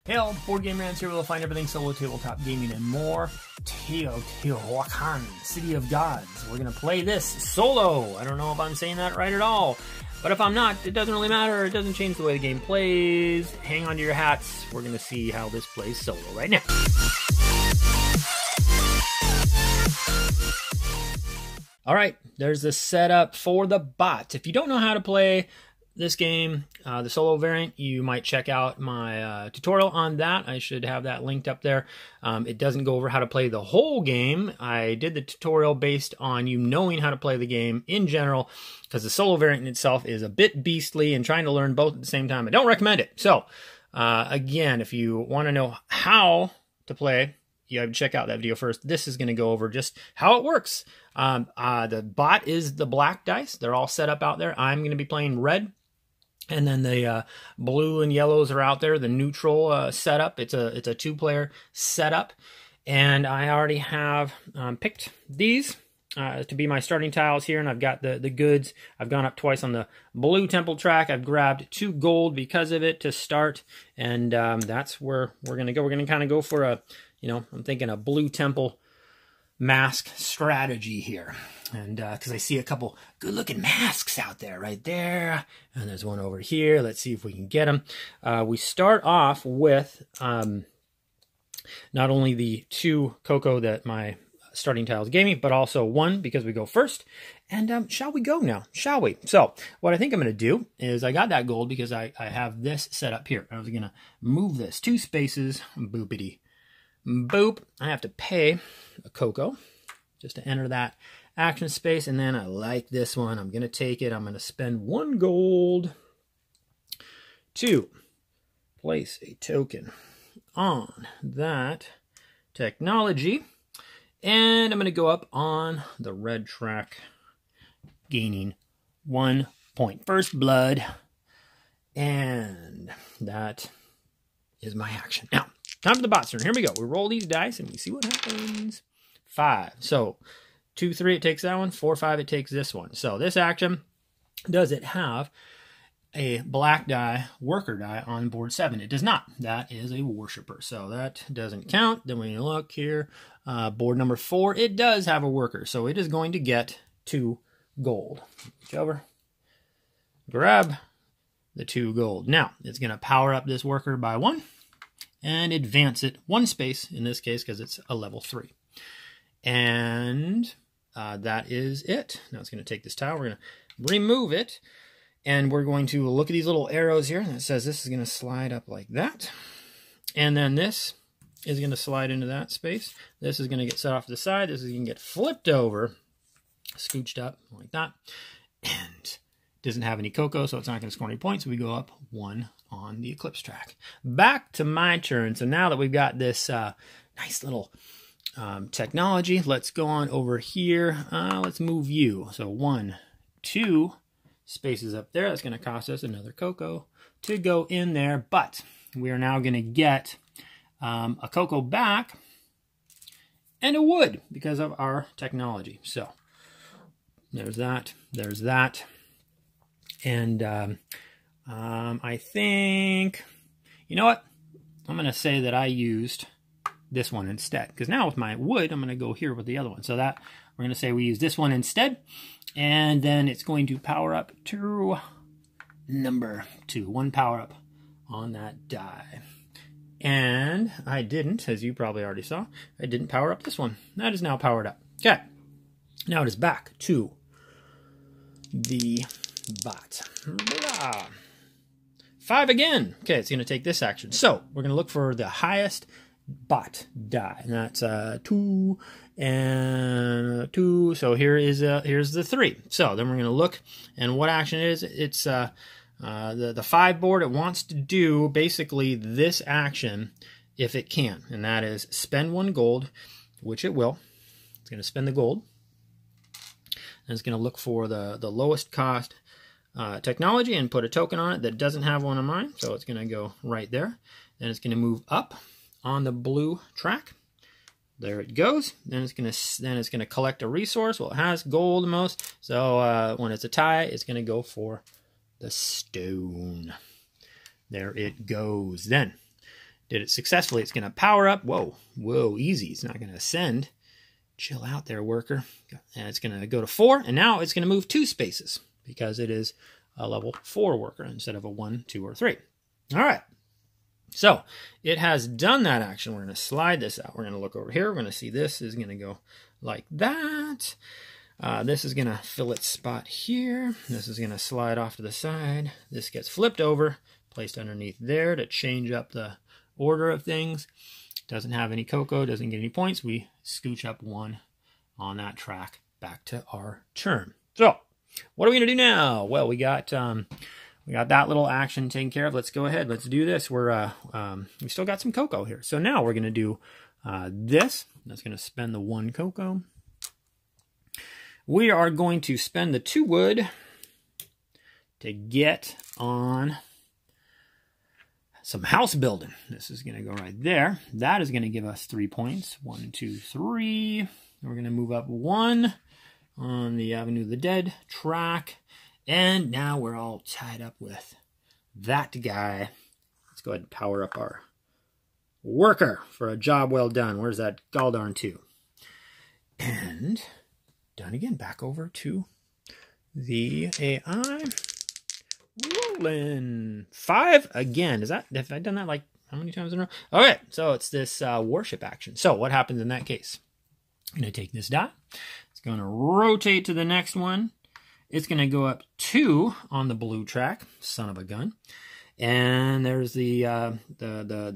Hey all, Board Game Rants here. We'll find everything solo, tabletop gaming, and more. Teotihuacan, City of Gods. We're going to play this solo. I don't know if I'm saying that right at all. But if I'm not, it doesn't really matter. It doesn't change the way the game plays. Hang on to your hats. We're going to see how this plays solo right now. All right, there's the setup for the bot. If you don't know how to play this game, the solo variant, you might check out my tutorial on that. I should have that linked up there. It doesn't go over how to play the whole game. I did the tutorial based on you knowing how to play the game in general, because the solo variant itself is a bit beastly, and trying to learn both at the same time, I don't recommend it. So, again, if you want to know how to play, you have to check out that video first. This is going to go over just how it works. The bot is the black dice. They're all set up out there. I'm going to be playing red. And then the blue and yellows are out there, the neutral setup. It's a two-player setup. And I already have picked these to be my starting tiles here. And I've got the goods. I've gone up twice on the blue temple track. I've grabbed 2 gold because of it to start. And that's where we're going to go. We're going to kind of go for a, I'm thinking a blue temple mask strategy here. And because I see a couple good-looking masks out there right there. And there's one over here. Let's see if we can get them. We start off with not only the 2 cocoa that my starting tiles gave me, but also 1 because we go first. And shall we go now? Shall we? So what I think I'm going to do is I got that gold because I have this set up here. I was going to move this 2 spaces. Boopity boop. I have to pay a cocoa just to enter that action space, and then I like this one. I'm going to take it. I'm going to spend 1 gold to place a token on that technology, and I'm going to go up on the red track, gaining 1 point. First blood, and that is my action. Now, time for the bot turn. Here we go. We roll these dice, and we see what happens. 5. So 2, 3, it takes that one. 4, 5, it takes this one. So this action, does it have a black die, worker die on board 7? It does not. That is a worshiper. So that doesn't count. Then when you look here, board number 4, it does have a worker. So it is going to get 2 gold. Reach over, grab the 2 gold. Now, it's going to power up this worker by 1 and advance it 1 space in this case because it's a level 3. And that is it. Now it's going to take this tile. We're going to remove it. And we're going to look at these little arrows here. And it says this is going to slide up like that. And then this is going to slide into that space. This is going to get set off to the side. This is going to get flipped over, scooched up like that. And doesn't have any cocoa, so it's not going to score any points. So we go up 1 on the eclipse track. Back to my turn. So now that we've got this nice little technology, let's go on over here. Let's move you. So 1, 2 spaces up there. That's going to cost us another cocoa to go in there, but we are now going to get a cocoa back and a wood because of our technology. So there's that. There's that. And I think, you know what? I'm going to say that I used this one instead, because now with my wood, I'm going to go here with the other one. So that we're going to say we use this one instead, and then it's going to power up to number 2, 1 power up on that die. And I didn't, as you probably already saw, I didn't power up this one. That is now powered up. Okay, now it is back to the bot. Blah. 5 again. Okay, it's going to take this action. So we're going to look for the highest bot die, and that's 2 and 2. So here's the 3. So then we're going to look, and what action it is. It's the 5 board. It wants to do basically this action if it can, and that is spend 1 gold, which it will. It's going to spend the gold, and it's going to look for the lowest cost technology and put a token on it that doesn't have one of mine. So it's going to go right there. Then it's going to move up on the blue track. There it goes. Then it's going to collect a resource. Well, it has gold most. So when it's a tie, it's going to go for the stone. There it goes. Then Did it successfully. It's going to power up. Whoa, whoa, easy. It's not going to ascend. Chill out there, worker. And it's going to go to 4, and now it's going to move 2 spaces because it is a level 4 worker instead of a 1, 2, or 3. All right. So it has done that action. We're going to slide this out. We're going to look over here. We're going to see this is going to go like that. This is going to fill its spot here. This is going to slide off to the side. This gets flipped over, placed underneath there to change up the order of things. Doesn't have any cocoa, doesn't get any points. We scooch up 1 on that track back to our turn. So what are we going to do now? Well, we got that little action taken care of. Let's go ahead. Let's do this. We still got some cocoa here. So now we're going to do this. That's going to spend the 1 cocoa. We are going to spend the 2 wood to get on some house building. This is going to go right there. That is going to give us 3 points. 1, 2, 3. We're going to move up 1 on the Avenue of the Dead track. And now we're all tied up with that guy. Let's go ahead and power up our worker for a job well done. Where's that Galdarn 2? And done again. Back over to the AI. Rolling 5 again. Have I done that like how many times in a row? Okay, so it's this worship action. So what happens in that case? I'm going to take this die. It's going to rotate to the next one. It's going to go up 2 on the blue track. Son of a gun. And there's the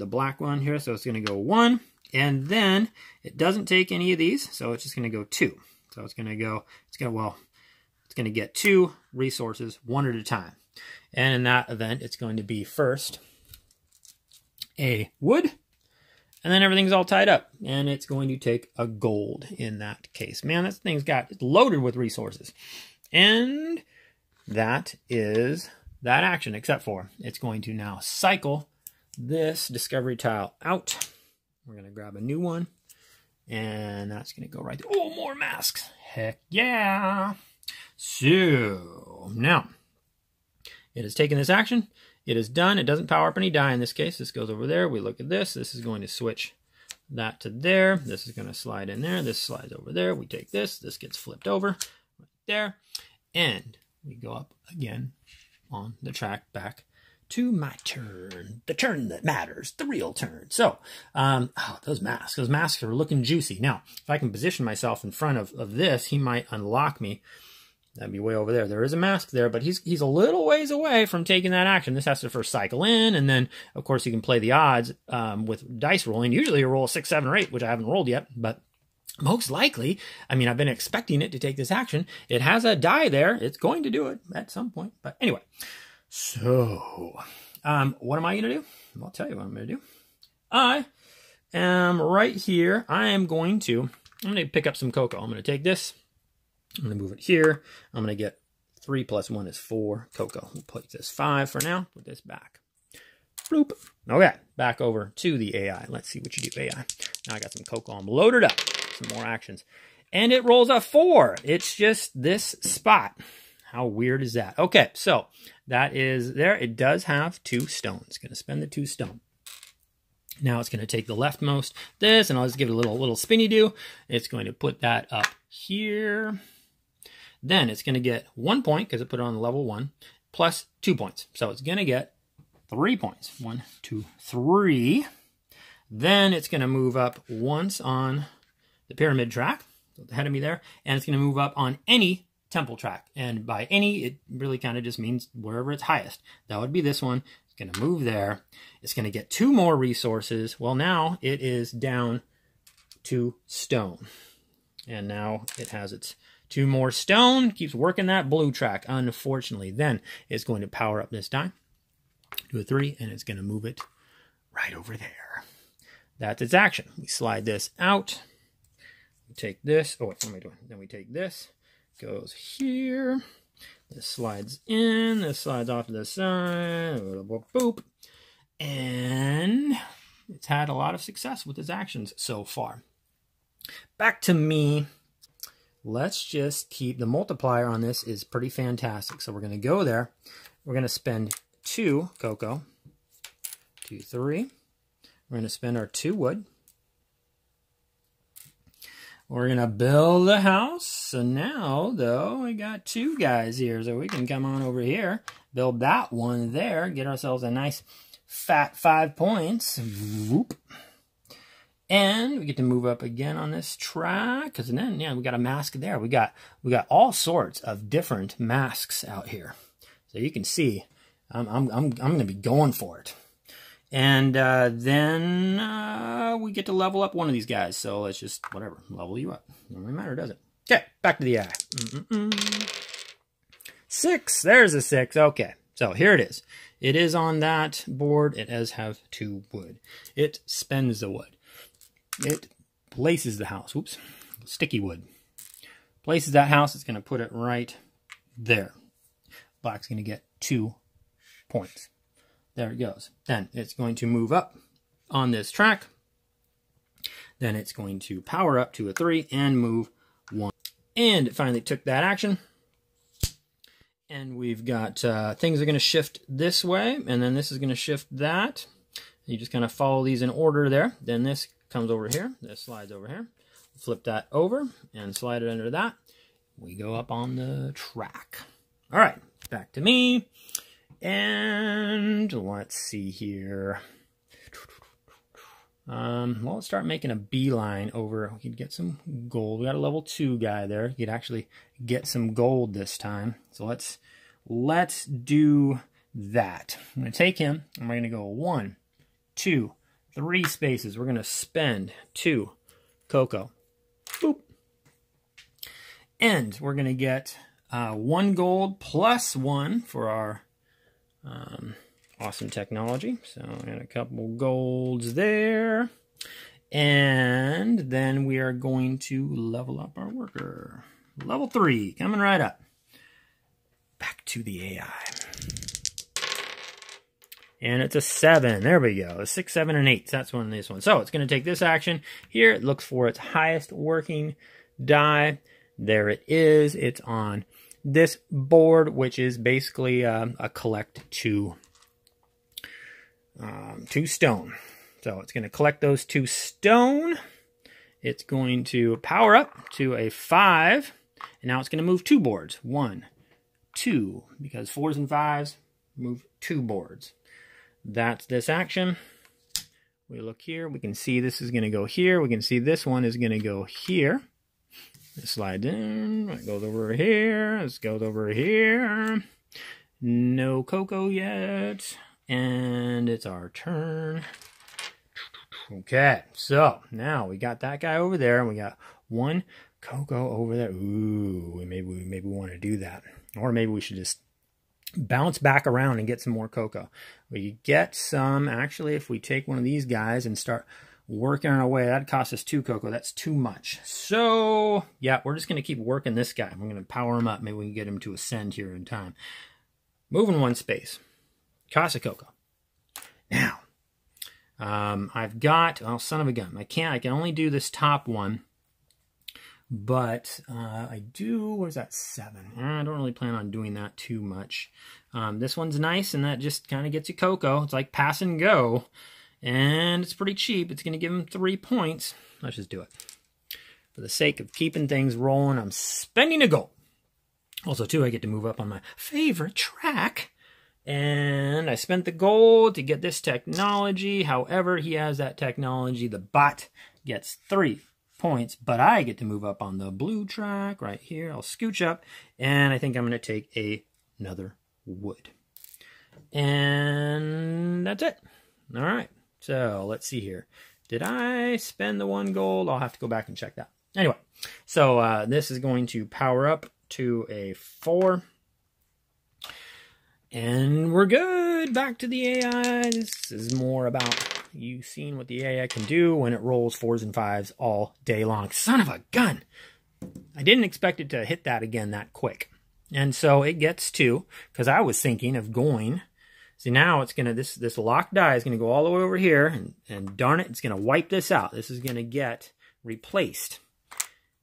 black one here. So it's going to go 1. And then it doesn't take any of these. So it's just going to go 2. So it's going to get 2 resources 1 at a time. And in that event, it's going to be first a wood, and then everything's all tied up. And it's going to take a gold in that case. Man, this thing's it's loaded with resources. And that is that action, except for it's going to now cycle this discovery tile out. We're going to grab a new one, and that's going to go right there. Oh, more masks. Heck yeah. So now it has taken this action. It is done. It doesn't power up any die in this case. This goes over there. We look at this. This is going to switch that to there. This is going to slide in there. This slides over there. We take this. This gets flipped over right there. And we go up again on the track back to my turn. The turn that matters. The real turn. So, those masks. Those masks are looking juicy. Now, if I can position myself in front of this, he might unlock me. That'd be way over there. There is a mask there, but he's a little ways away from taking that action. This has to first cycle in, and then, of course, you can play the odds with dice rolling. Usually you roll 6, 7, or 8, which I haven't rolled yet, but most likely, I mean, I've been expecting it to take this action. It has a die there. It's going to do it at some point. But anyway, so what am I going to do? I'll tell you what I'm going to do. I am right here. I'm going to pick up some cocoa. I'm going to take this. I'm going to move it here. I'm going to get 3 plus 1 is 4 cocoa. We'll put this 5 for now. Put this back. Bloop. Okay, back over to the AI. Let's see what you do, AI. Now I got some cocoa. I'm loaded up. Some more actions. And it rolls a 4. It's just this spot. How weird is that? Okay, so that is there. It does have 2 stones. It's going to spend the 2 stone. Now it's going to take the leftmost this, and I'll just give it a little spinny do. It's going to put that up here. Then it's going to get 1 point because it put it on level 1 plus 2 points. So it's going to get 3 points. 1, 2, 3. Then it's going to move up once on the pyramid track, so ahead of me there, and it's going to move up on any temple track. And by any, it really kind of just means wherever it's highest. That would be this one. It's going to move there. It's going to get 2 more resources. Well, now it is down to stone. And now it has its 2 more stone. Keeps working that blue track, unfortunately. Then it's going to power up this die. Do a 3, and it's going to move it right over there. That's its action. We slide this out. We take this. Oh, what am I doing? Then we take this. Goes here. This slides in. This slides off to the side. Boop. And it's had a lot of success with its actions so far. Back to me. Let's just keep the multiplier on this is pretty fantastic. So we're going to go there. We're going to spend 2 cocoa. 2, 3, We're going to spend our 2 wood. We're going to build the house. So now, though, we got 2 guys here. So we can come on over here, build that one there, get ourselves a nice fat 5 points. Whoop. And we get to move up again on this track. Because then, yeah, we got a mask there. We got all sorts of different masks out here. So you can see, I'm going to be going for it. And then we get to level up one of these guys. So let's just, whatever, level you up. Doesn't really matter, does it? Okay, back to the AI. 6. There's a 6. Okay, so here it is. It is on that board. It does have 2 wood. It spends the wood. It places the house. Oops, sticky wood. Places that house. It's going to put it right there. Black's going to get 2 points. There it goes. Then it's going to move up on this track. Then it's going to power up to a 3 and move 1. And it finally took that action. And we've got things are going to shift this way. And then this is going to shift that. You just kind of follow these in order there. Then this comes over here. This slides over here. Flip that over and slide it under that. We go up on the track. All right, back to me. And let's see here. Well, let's start making a beeline over. We could get some gold. We got a level 2 guy there. You could actually get some gold this time. So let's do that. I'm going to take him, and we're going to go 1, 2, 3 spaces. We're going to spend 2 cocoa. Boop. And we're going to get 1 gold plus 1 for our awesome technology. So I got a couple golds there. And then we are going to level up our worker. Level 3, coming right up. Back to the AI. And it's a 7. There we go. A 6, 7, and 8. That's one of these ones. So it's going to take this action. Here it looks for its highest working die. There it is. It's on this board, which is basically a collect 2 stone. So it's going to collect those 2 stone. It's going to power up to a 5. And now it's going to move 2 boards. 1, 2. Because 4s and 5s move 2 boards. That's this action. We look here. We can see this is going to go here. We can see this one is going to go here. It slides in. It goes over here. This goes over here. No cocoa yet. And it's our turn. Okay, so now we got that guy over there, and we got 1 cocoa over there. Ooh, maybe we want to do that. Or maybe we should just bounce back around and get some more cocoa. We get some, actually, if we take one of these guys and start working our way, that costs us 2 cocoa. That's too much. So, yeah, we're just going to keep working this guy. We're going to power him up. Maybe we can get him to ascend here in time. Moving 1 space. Cost a cocoa. Now, I've got, oh, son of a gun. I can only do this top one. But I do, where's that 7? I don't really plan on doing that too much. This one's nice, and that just kind of gets you cocoa. It's like pass and go. And it's pretty cheap. It's going to give him 3 points. Let's just do it. For the sake of keeping things rolling, I'm spending a gold. Also, too, I get to move up on my favorite track. And I spent the gold to get this technology. However, he has that technology. The bot gets 3 points, but I get to move up on the blue track right here. I'll scooch up, and I think I'm going to take another wood. And that's it. All right, so let's see here. Did I spend the 1 gold? I'll have to go back and check that. Anyway, so this is going to power up to a 4. And we're good. Back to the AI. This is more about you seeing what the AI can do when it rolls 4s and 5s all day long. Son of a gun. I didn't expect it to hit that again that quick. And so it gets 2, because I was thinking of going. See, now it's going to, this locked die is going to go all the way over here, and darn it, it's going to wipe this out. This is going to get replaced.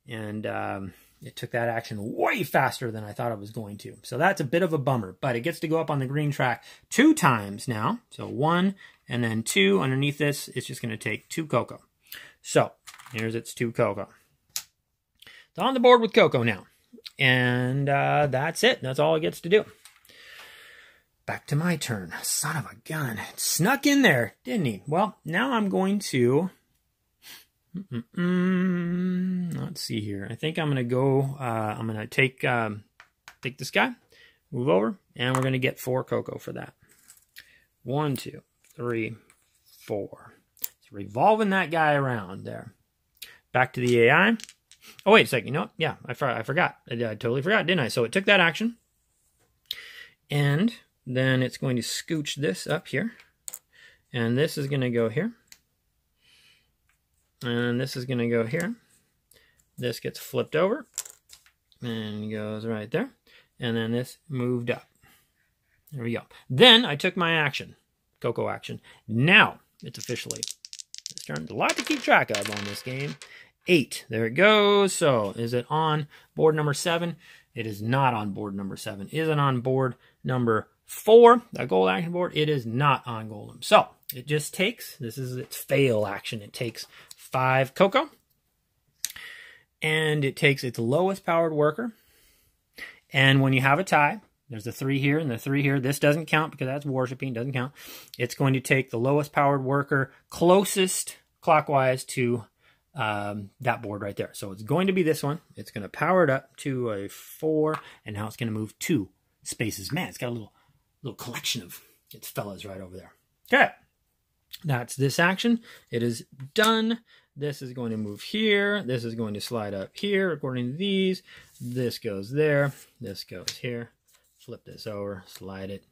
And it took that action way faster than I thought it was going to. So that's a bit of a bummer, but it gets to go up on the green track 2 times now. So 1 and then 2 underneath this. It's just going to take 2 cocoa. So here's its 2 cocoa. It's on the board with cocoa now. And that's it. That's all it gets to do. Back to my turn. Son of a gun. Snuck in there, didn't he? Well, now I'm going to... let's see here. I think I'm going to go... I'm going to take this guy, move over, and we're going to get 4 cocoa for that. 1, 2, 3, 4. So revolving that guy around there. Back to the AI. Oh, wait a second. You know what? Yeah, I forgot. I totally forgot, didn't I? So it took that action. And then it's going to scooch this up here. And this is going to go here. And this is going to go here. This gets flipped over. And goes right there. And then this moved up. There we go. Then I took my action. Cocoa action. Now it's officially this turn. There's a lot to keep track of on this game. 8. There it goes. So is it on board number 7? It is not on board number 7. Is it on board number 4? That gold action board? It is not on Golem. So it just takes, this is its fail action. It takes 5 cocoa. And it takes its lowest powered worker. And when you have a tie, there's a 3 here and the 3 here. This doesn't count because that's worshiping. Doesn't count. It's going to take the lowest powered worker closest clockwise to that board right there. So it's going to be this one. It's going to power it up to a 4, and now it's going to move 2 spaces. Man, it's got a little collection of its fellas right over there. Okay, that's this action. It is done. This is going to move here. This is going to slide up here according to these. This goes there. This goes here. Flip this over. Slide it.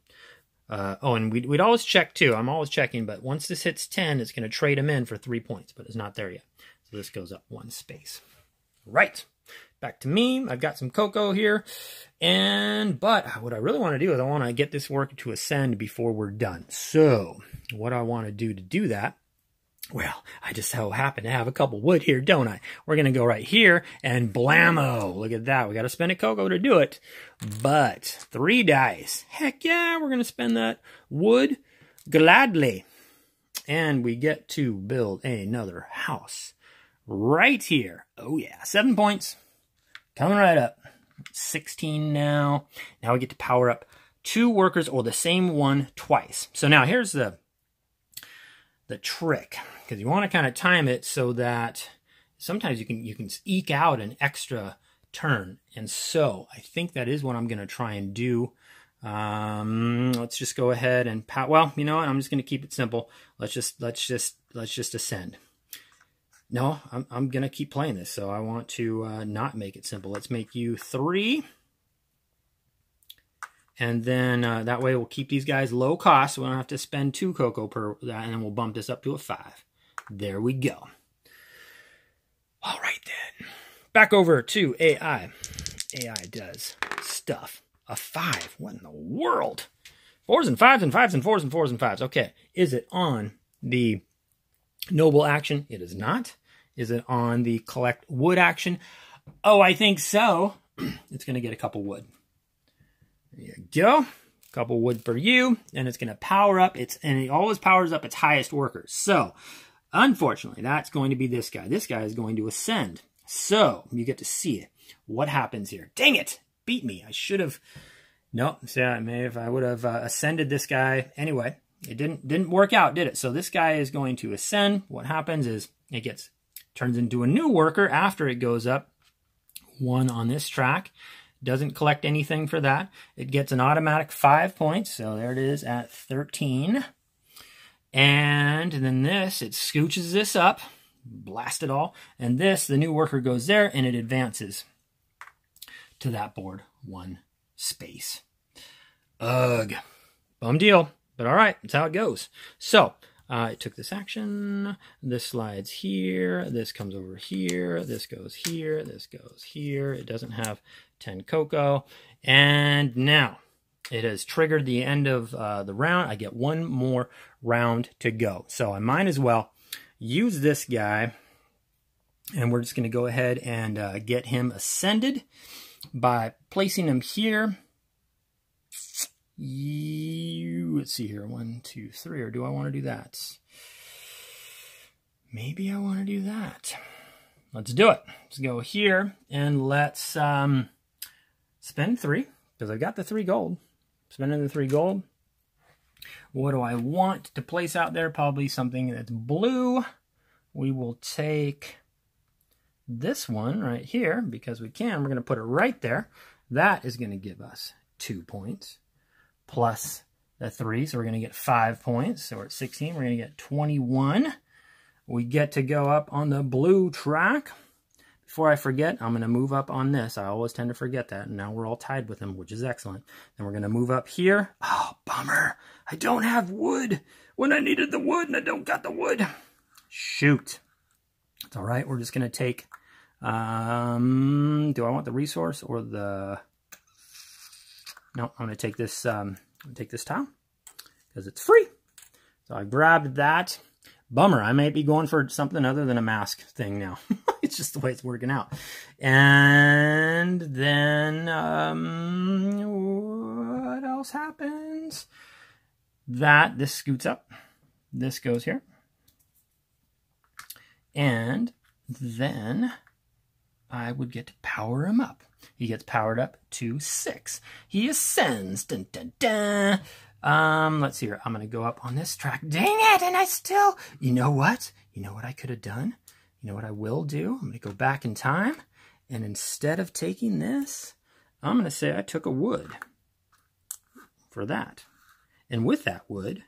Oh, and we'd always check too. I'm always checking, but once this hits 10, it's going to trade them in for 3 points, but it's not there yet. So this goes up 1 space. Right. Back to me. I've got some cocoa here. But what I really want to do is I want to get this work to ascend before we're done. So what I want to do that, well, I just so happen to have a couple wood here, don't I? We're going to go right here and blammo. Look at that. We got to spend a cocoa to do it. But 3 dice. Heck yeah, we're going to spend that wood gladly. And we get to build another house right here. Oh yeah, 7 points. Coming right up. 16 now. Now we get to power up 2 workers or the same one twice. So now here's the trick, because you want to kind of time it so that sometimes you can eke out an extra turn. And so I think that is what I'm going to try and do. Let's just go ahead and well, you know what? I'm just going to keep it simple. Let's just ascend. No, I'm going to keep playing this. So I want to not make it simple. Let's make you 3. And then that way we'll keep these guys low cost. So we don't have to spend 2 cocoa per that. And then we'll bump this up to a 5. There we go. All right then. Back over to AI. AI does stuff. A 5. What in the world? 4s and 5s and 5s and 4s and 4s and 5s. Okay. Is it on the noble action? It is not. Is it on the collect wood action? Oh, I think so. It's going to get a couple wood. There you go. A couple wood for you. And it's going to power up. And it always powers up its highest workers. So, unfortunately, that's going to be this guy. This guy is going to ascend. So, you get to see it. What happens here? Dang it! Beat me. I should have... Nope. So, if I would have ascended this guy. Anyway, it didn't work out, did it? So, this guy is going to ascend. What happens is it turns into a new worker after it goes up 1 on this track. Doesn't collect anything for that. It gets an automatic 5 points. So there it is at 13. And then this, it scooches this up. Blast it all. And this, the new worker goes there and it advances to that board 1 space. Ugh. Bum deal. But all right, that's how it goes. So it took this action. This slides here. This comes over here. This goes here. This goes here. It doesn't have 10 cocoa. And now it has triggered the end of the round. I get 1 more round to go. So I might as well use this guy. And we're just going to go ahead and get him ascended by placing him here. Let's see here. 1, 2, 3. Or do I want to do that? Maybe I want to do that. Let's do it. Let's go here and let's spend 3 because I've got the 3 gold. Spending the 3 gold. What do I want to place out there? Probably something that's blue. We will take this one right here because we can. We're going to put it right there. That is going to give us 2 points plus the 3. So we're going to get 5 points. So we're at 16. We're going to get 21. We get to go up on the blue track. Before I forget, I'm going to move up on this. I always tend to forget that. And now we're all tied with him, which is excellent. Then we're going to move up here. Oh, bummer. I don't have wood when I needed the wood and I don't got the wood. Shoot. It's all right. We're just going to take, do I want the resource or the, no, I'm going to take this, tile because it's free. So I grabbed that. Bummer, I might be going for something other than a mask thing now. It's just the way it's working out. And then, what else happens? This scoots up. This goes here. And then I would get to power him up. He gets powered up to 6. He ascends. Dun, dun, dun. Let's see here. I'm going to go up on this track. Dang it. And I still, you know what? You know what I could have done? You know what I will do? I'm going to go back in time. And instead of taking this, I'm going to say I took a wood for that. And with that wood,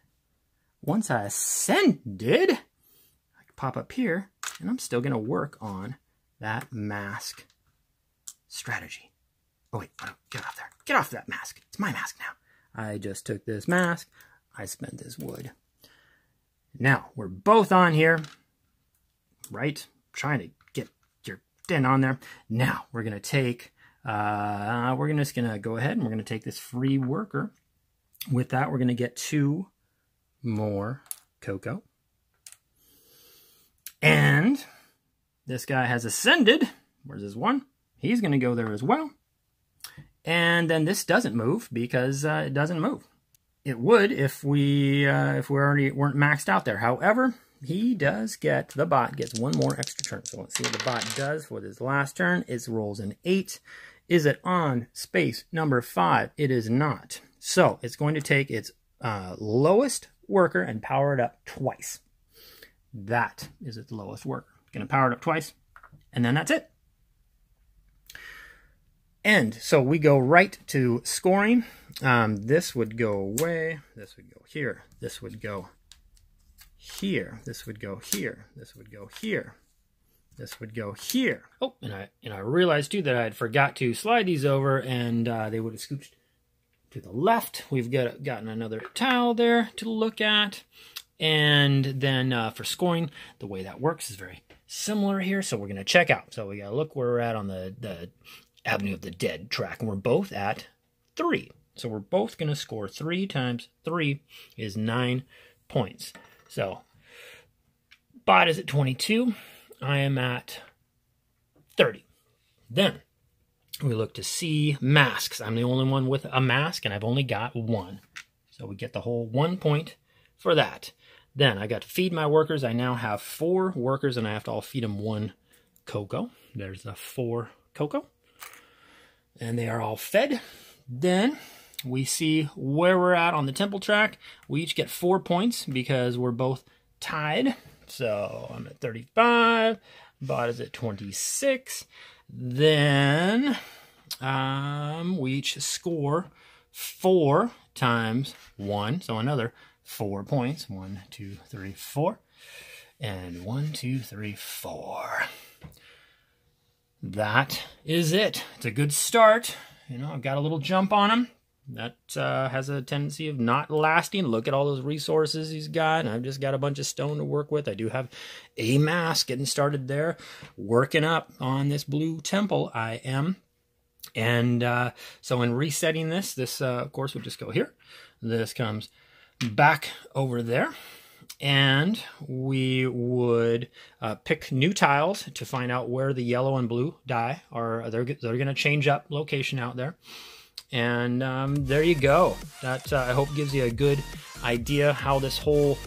once I ascended, I can pop up here and I'm still going to work on that mask strategy. Oh, wait. Oh, get off there. Get off that mask. It's my mask now. I just took this mask. I spent this wood. Now, we're both on here, right? Trying to get your den on there. Now, we're going to take, we're just going to go ahead and we're going to take this free worker. With that, we're going to get 2 more cocoa. And this guy has ascended. Where's his 1? He's going to go there as well. And then this doesn't move because it doesn't move. It would if we already weren't maxed out there. However, he does get, the bot gets 1 more extra turn. So let's see what the bot does with his last turn. It rolls an 8. Is it on space number 5? It is not. So it's going to take its lowest worker and power it up twice. That is its lowest worker. It's going to power it up twice. And then that's it. And so we go right to scoring. This would go away. This would go here. This would go here. This would go here. This would go here. This would go here. Oh, and I realized too that I had forgot to slide these over, and they would have scooched to the left. We've gotten another tile there to look at. And then for scoring, the way that works is very similar here. So we're going to check out. So we got to look where we're at on the Avenue of the Dead track. And we're both at 3. So we're both going to score 3 times 3 is 9 points. So bot is at 22. I am at 30. Then we look to see masks. I'm the only one with a mask, and I've only got 1. So we get the whole 1 point for that. Then I got to feed my workers. I now have 4 workers, and I have to all feed them 1 cocoa. There's the 4 cocoa. And they are all fed. Then we see where we're at on the temple track. We each get 4 points because we're both tied. So I'm at 35. Bot is at 26. Then we each score 4 times 1. So another 4 points. 1, 2, 3, 4. And 1, 2, 3, 4. That is it. It's a good start. You know, I've got a little jump on him. That has a tendency of not lasting. Look at all those resources he's got. And I've just got a bunch of stone to work with. I do have a mask getting started there. Working up on this blue temple, I am. And so in resetting this, of course, would just go here. This comes back over there. And we would pick new tiles to find out where the yellow and blue die are. They're going to change up location out there. And there you go. That I hope gives you a good idea how this whole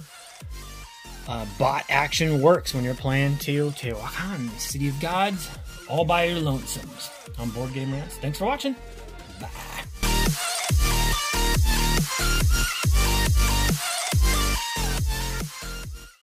bot action works when you're playing Teotihuacan, City of Gods, all by your lonesomes on Board Game Rants. Thanks for watching. Bye.